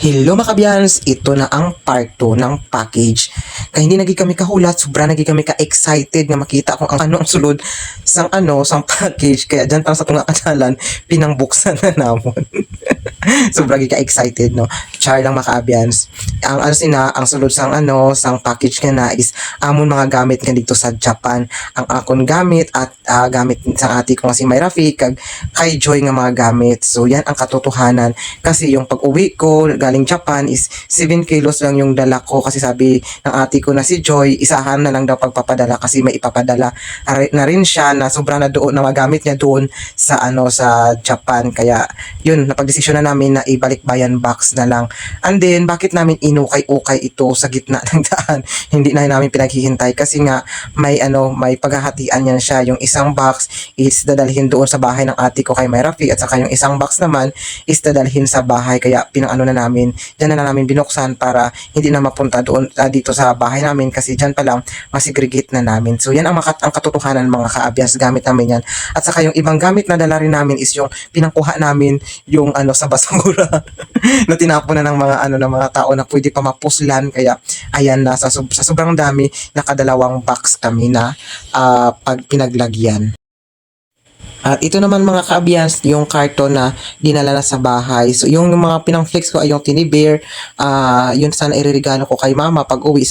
Hello mga kabiyans, ito na ang part 2 ng package. Kaya hindi naging kami kahulat, sobra naging kami ka-excited na makita kung ano ang sulod sang package. Kaya dyan para sa tunga kanalan, pinangbuksan na namon. Sobra naging ka-excited, no? Char lang mga kabiyans. Ang sulod sang package nga na is amon mga gamit nga dito sa Japan. Ang akon gamit at gamit sa ati ko nga si Myra Fee, kag kay Joy nga mga gamit. So yan ang katotohanan. Kasi yung pag-uwi ko galing Japan is 7 kilos lang yung dala ko kasi sabi ng ate ko na si Joy, isahan na lang daw pagpapadala kasi may ipapadala na rin siya na sobra na doon na magamit niya doon sa Japan. Kaya yun, napagdesisyon na namin na ibalik bayan box na lang. And then bakit namin inukay-ukay ito sa gitna ng daan? Hindi na namin pinaghihintay kasi nga may paghahatian yan siya. Yung isang box is dadalhin doon sa bahay ng ate ko kay Myra Fee at saka yung isang box naman is dadalhin sa bahay. Kaya pinang na namin, dyan na namin binuksan para hindi na mapunta doon dito sa bahay namin kasi dyan pa lang masigregate na namin. So yan ang katotohanan mga kaabyas, gamit namin yan. At saka yung ibang gamit na dala rin namin is yung pinangkuha namin yung sa basura na tinapon na ng mga tao na pwede pa mapuslan. Kaya ayan na sa sobrang dami, nakadalawang box kami na pag pinaglagyan. At ito naman mga kaabiyans, yung karton na dinala na sa bahay. So yung mga pinang-flex ko ay yung teddy bear. Yun sana ireregalo ko kay mama pag uwi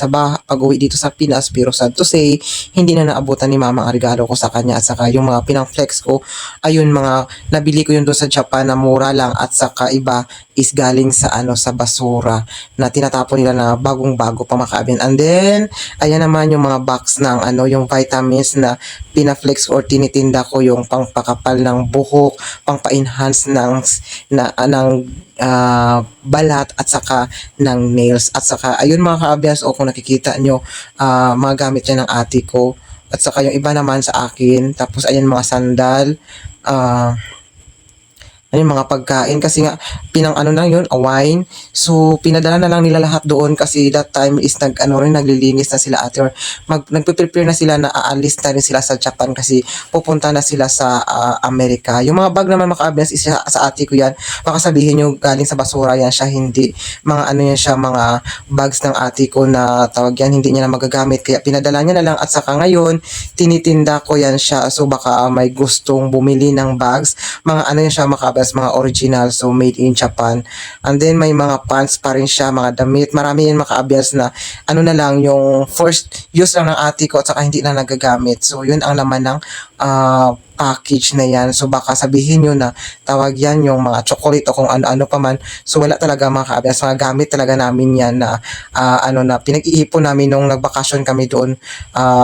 dito sa Pinas. Pero sad to say, hindi na naabutan ni mama ang regalo ko sa kanya. At saka yung mga pinang-flex ko, ayun mga nabili ko yun doon sa Japan na mura lang. At saka iba is galing sa sa basura na tinatapon nila na bagong-bago pa mga kaabiyans. And then, ayan naman yung mga box ng yung vitamins na pinaflex or tinitinda ko, yung pangpakapal ng buhok, pangpa-enhance ng balat at saka ng nails. At saka ayun mga kaabyas, o kung nakikita nyo, mga gamit yan ng ate ko. At saka yung iba naman sa akin. Tapos ayan mga sandal, ayun mga pagkain kasi nga lang yun, a wine. So pinadala na lang nila lahat doon kasi that time is naglilinis na sila ate, or nagpe-prepare na sila na aalis na rin sila sa Japan kasi pupunta na sila sa Amerika. Yung mga bag naman makaabiyas is sa ate ko yan. Baka sabihin nyo galing sa basura yan siya, hindi. Mga yan siya, mga bags ng ate ko na tawag yan, hindi niya na magagamit kaya pinadala niya na lang. At saka ngayon tinitinda ko yan siya, so baka may gustong bumili ng bags, mga yan siya makaabiyas, mga original, so made in Japan. And then may mga pants pa rin siya, mga damit, marami yan makaabyas na na lang, yung first use lang ng ate ko at saka hindi na nagagamit. So yun ang laman ng package na yan. So baka sabihin nyo na tawag yan yung mga chocolate o kung ano-ano pa man. So wala talaga mga kaabyas, mga gamit talaga namin yan na na pinag-iipon namin nung nagbakasyon kami doon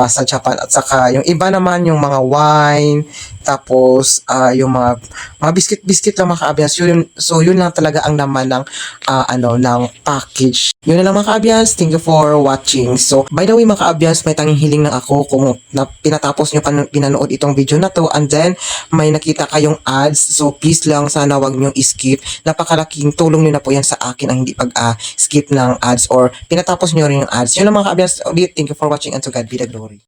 sa Japan. At saka yung iba naman yung mga wine, tapos yung mga biscuit lang mga kaabyas. So yun lang talaga ang naman ng ng package. Yun na lang mga kaabyas. Thank you for watching. So by the way mga kaabyas, may tanging hiling lang ako kung pinatapos nyo pinanood itong video na to and then may nakita kayong ads. So please lang, sana wag nyo i-skip. Napakalaking tulong nyo na po yan sa akin ang hindi pag-skip ng ads or pinatapos nyo rin yung ads. Yun lang mga kaabyas. Ulit, thank you for watching and to God be the glory.